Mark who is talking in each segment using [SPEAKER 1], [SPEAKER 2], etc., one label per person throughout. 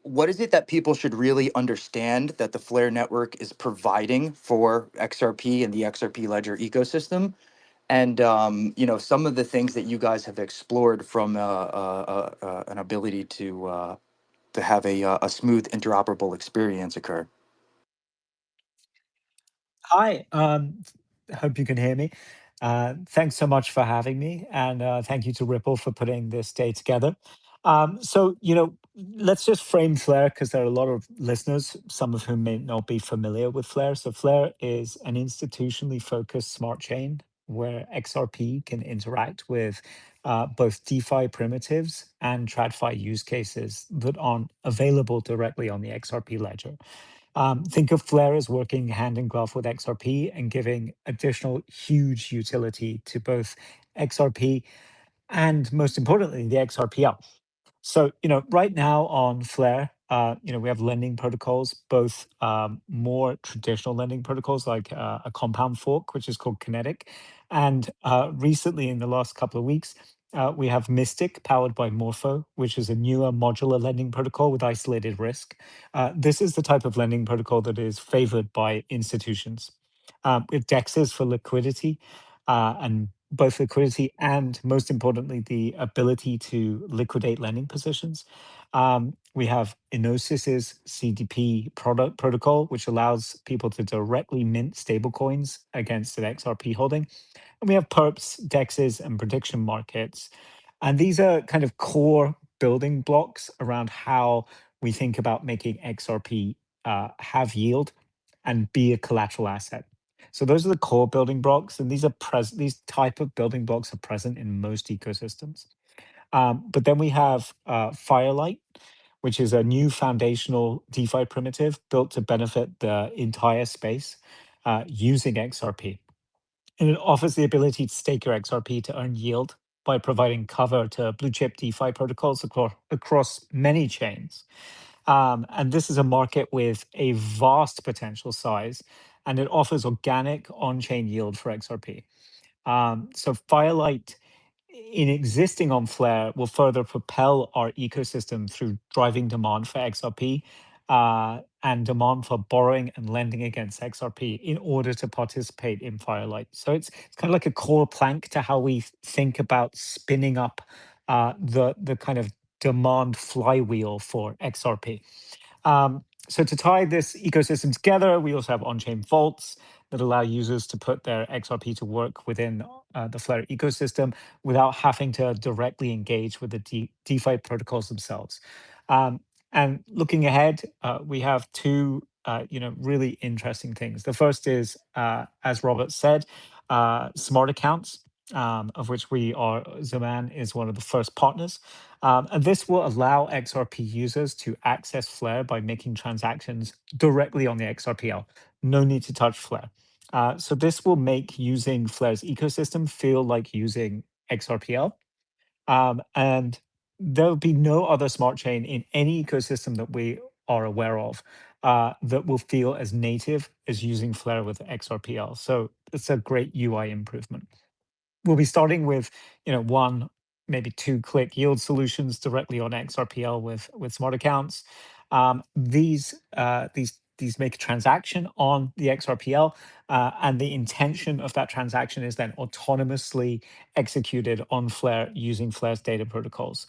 [SPEAKER 1] what is it that people should really understand that the Flare network is providing for XRP and the XRP Ledger ecosystem? And some of the things that you guys have explored from an ability to have a smooth interoperable experience occur.
[SPEAKER 2] Hi, hope you can hear me. Thanks so much for having me, and thank you to Ripple for putting this day together. Let's just frame Flare because there are a lot of listeners, some of whom may not be familiar with Flare. So, Flare is an institutionally focused smart chain where XRP can interact with both DeFi primitives and TradFi use cases that aren't available directly on the XRP ledger. Think of Flare as working hand in glove with XRP and giving additional huge utility to both XRP and, most importantly, the XRPL. So, right now on Flare, we have lending protocols, both more traditional lending protocols like a compound fork, which is called Kinetic. And recently, in the last couple of weeks, we have Mystic powered by Morpho, which is a newer modular lending protocol with isolated risk. This is the type of lending protocol that is favored by institutions. With DEXs for liquidity, and both liquidity and, most importantly, the ability to liquidate lending positions. We have Enosis's CDP product protocol, which allows people to directly mint stablecoins against an XRP holding. And we have perps, DEXs, and prediction markets. And these are kind of core building blocks around how we think about making XRP have yield and be a collateral asset. So those are the core building blocks, and these type of building blocks are present in most ecosystems. But then we have Firelight, which is a new foundational DeFi primitive built to benefit the entire space using XRP. And it offers the ability to stake your XRP to earn yield by providing cover to blue chip DeFi protocols across many chains. And this is a market with a vast potential size, and it offers organic on chain yield for XRP. So Firelight, in existing on Flare, will further propel our ecosystem through driving demand for XRP and demand for borrowing and lending against XRP in order to participate in Firelight. So it's kind of like a core plank to how we think about spinning up the kind of demand flywheel for XRP. So to tie this ecosystem together, we also have on-chain vaults that allow users to put their XRP to work within the Flare ecosystem without having to directly engage with the DeFi protocols themselves. And looking ahead, we have two, really interesting things. The first is, as Robert said, smart accounts, of which Zaman is one of the first partners. And this will allow XRP users to access Flare by making transactions directly on the XRPL. No need to touch Flare. So this will make using Flare's ecosystem feel like using XRPL. And there'll be no other smart chain in any ecosystem that we are aware of that will feel as native as using Flare with XRPL. So it's a great UI improvement. We'll be starting with, one, maybe two-click yield solutions directly on XRPL with smart accounts. These make a transaction on the XRPL, and the intention of that transaction is then autonomously executed on Flare using Flare's data protocols.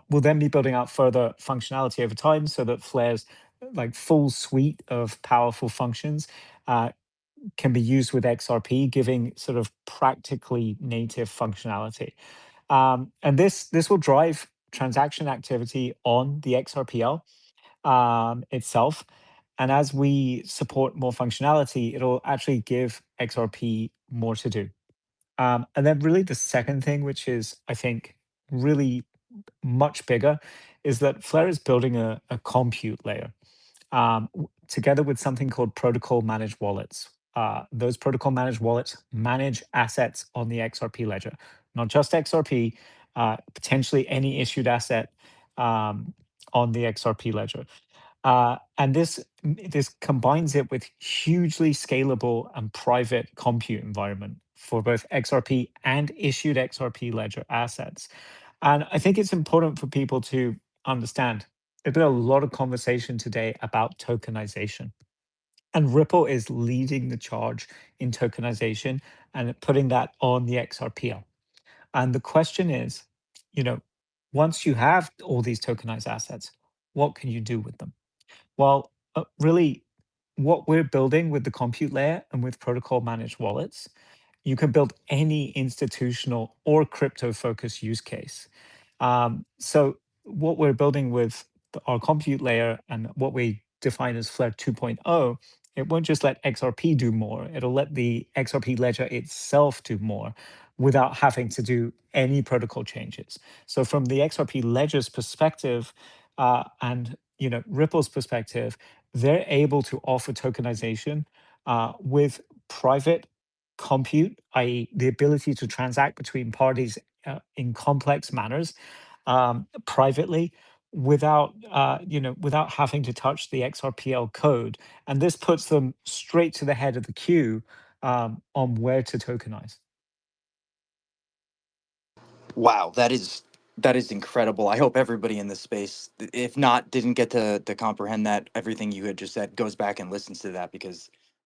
[SPEAKER 2] We'll then be building out further functionality over time so that Flare's like full suite of powerful functions can be used with XRP, giving sort of practically native functionality. And this will drive transaction activity on the XRPL itself. And as we support more functionality, it'll actually give XRP more to do. And then, really, the second thing, which is, I think, really much bigger, is that Flare is building a compute layer together with something called protocol managed wallets. Those protocol managed wallets manage assets on the XRP ledger, not just XRP, potentially any issued asset on the XRP ledger. And this combines it with hugely scalable and private compute environment for both XRP and issued XRP ledger assets. And I think it's important for people to understand there's been a lot of conversation today about tokenization. And Ripple is leading the charge in tokenization and putting that on the XRPL. And the question is, you know, once you have all these tokenized assets, what can you do with them? Well, really, what we're building with the compute layer and with protocol managed wallets, you can build any institutional or crypto focused use case. So, what we're building with our compute layer and what we define as Flare 2.0, it won't just let XRP do more, it'll let the XRP ledger itself do more without having to do any protocol changes. So, from the XRP ledger's perspective, and Ripple's perspective, they're able to offer tokenization with private compute, i.e., the ability to transact between parties in complex manners privately without having to touch the XRPL code. And this puts them straight to the head of the queue on where to tokenize.
[SPEAKER 1] Wow, that is incredible. I hope everybody in this space, if not, didn't get to comprehend that everything you had just said, goes back and listens to that, because